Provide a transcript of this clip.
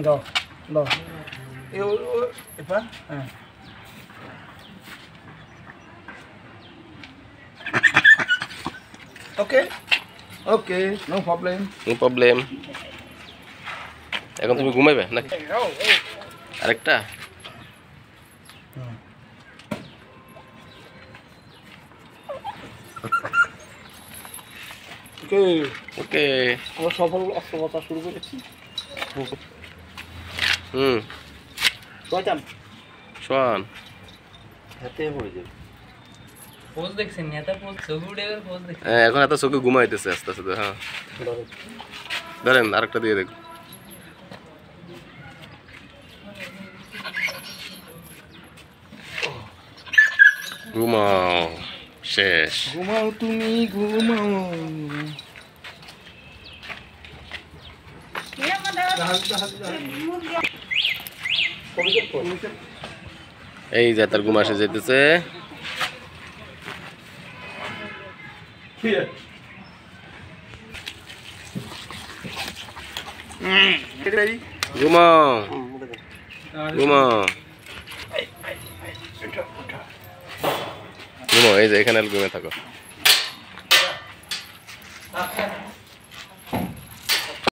দাও দাও এবার হ্যাঁ ওকে ওকে নো প্রবলেম এখন তুমি ঘুমাইবে নাকি আরেকটা ওকে ওকে আমরা সফল অস্ত্রোপচার শুরু করেছি শোন হাতে পড়ে যাবে পোজ দেখছেন নেতা পোজ ছবি উঠে গেল পোজ দেখছেন হ্যাঁ এখন এত চোখে ঘুমাইতেছে আস্তে আস্তে হ্যাঁ ধরেন আরেকটা দিয়ে দেখ ঘুমাও শেষ ঘুমাও তুমি ঘুমাও এই যে তার ঘুম আসে যেতেছে ঘুমাও ঘুমাও ঘুমাও এই যে এখানে ঘুমে থাকো